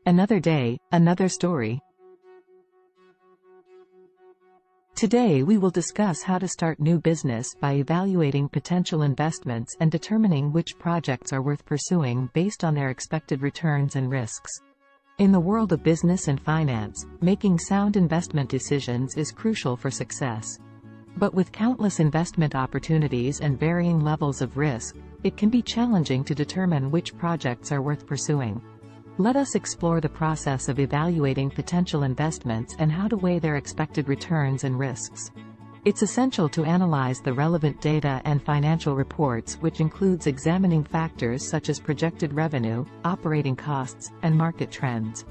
Another day, another story. Today we will discuss how to start new business by evaluating potential investments and determining which projects are worth pursuing based on their expected returns and risks. In the world of business and finance, making sound investment decisions is crucial for success. But with countless investment opportunities and varying levels of risk, it can be challenging to determine which projects are worth pursuing. Let us explore the process of evaluating potential investments and how to weigh their expected returns and risks. It's essential to analyze the relevant data and financial reports, which includes examining factors such as projected revenue, operating costs, and market trends.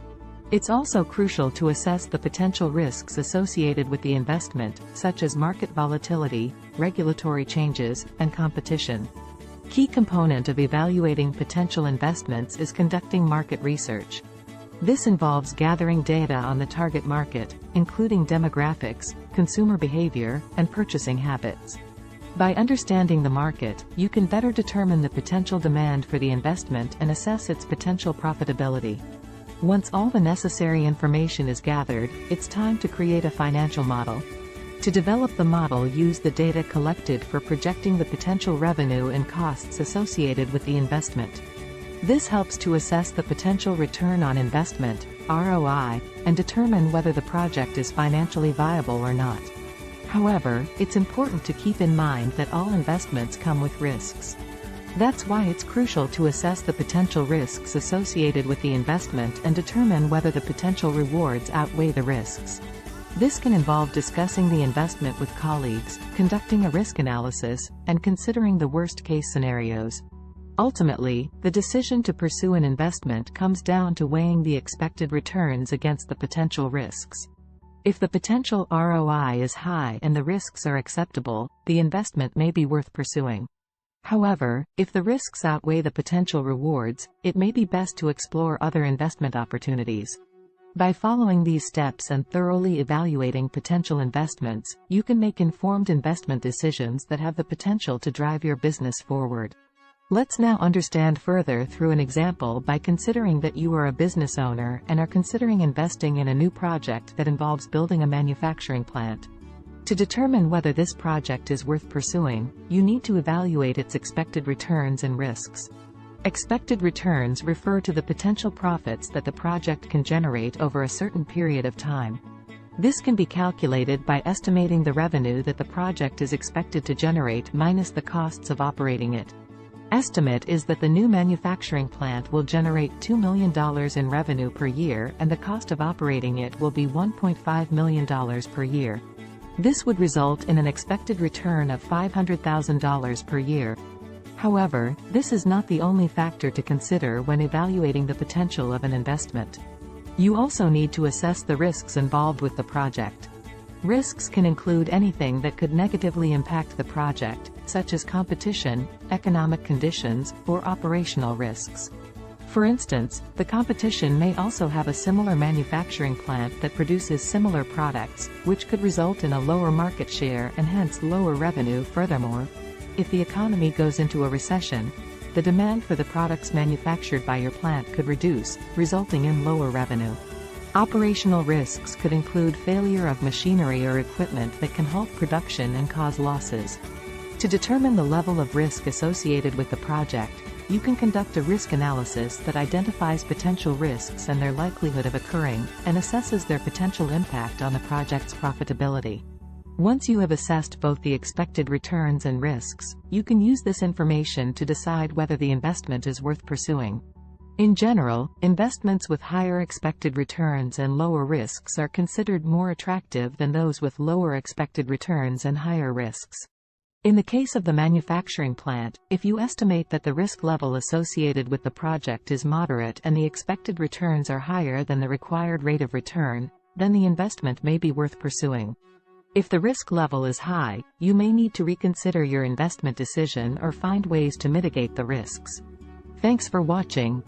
It's also crucial to assess the potential risks associated with the investment, such as market volatility, regulatory changes, and competition. Key component of evaluating potential investments is conducting market research. This involves gathering data on the target market, including demographics, consumer behavior, and purchasing habits. By understanding the market, you can better determine the potential demand for the investment and assess its potential profitability. Once all the necessary information is gathered, it's time to create a financial model. To develop the model, use the data collected for projecting the potential revenue and costs associated with the investment. This helps to assess the potential return on investment, ROI, and determine whether the project is financially viable or not. However, it's important to keep in mind that all investments come with risks. That's why it's crucial to assess the potential risks associated with the investment and determine whether the potential rewards outweigh the risks. This can involve discussing the investment with colleagues, conducting a risk analysis, and considering the worst-case scenarios. Ultimately, the decision to pursue an investment comes down to weighing the expected returns against the potential risks. If the potential ROI is high and the risks are acceptable, the investment may be worth pursuing. However, if the risks outweigh the potential rewards, it may be best to explore other investment opportunities. By following these steps and thoroughly evaluating potential investments, you can make informed investment decisions that have the potential to drive your business forward. Let's now understand further through an example by considering that you are a business owner and are considering investing in a new project that involves building a manufacturing plant. To determine whether this project is worth pursuing, you need to evaluate its expected returns and risks. Expected returns refer to the potential profits that the project can generate over a certain period of time. This can be calculated by estimating the revenue that the project is expected to generate minus the costs of operating it. Estimate is that the new manufacturing plant will generate $2 million in revenue per year and the cost of operating it will be $1.5 million per year. This would result in an expected return of $500,000 per year. However, this is not the only factor to consider when evaluating the potential of an investment. You also need to assess the risks involved with the project. Risks can include anything that could negatively impact the project, such as competition, economic conditions, or operational risks. For instance, the competition may also have a similar manufacturing plant that produces similar products, which could result in a lower market share and hence lower revenue. Furthermore, if the economy goes into a recession, the demand for the products manufactured by your plant could reduce, resulting in lower revenue. Operational risks could include failure of machinery or equipment that can halt production and cause losses. To determine the level of risk associated with the project, you can conduct a risk analysis that identifies potential risks and their likelihood of occurring, and assesses their potential impact on the project's profitability. Once you have assessed both the expected returns and risks, you can use this information to decide whether the investment is worth pursuing. In general, investments with higher expected returns and lower risks are considered more attractive than those with lower expected returns and higher risks. In the case of the manufacturing plant, if you estimate that the risk level associated with the project is moderate and the expected returns are higher than the required rate of return, then the investment may be worth pursuing. If the risk level is high, you may need to reconsider your investment decision or find ways to mitigate the risks. Thanks for watching.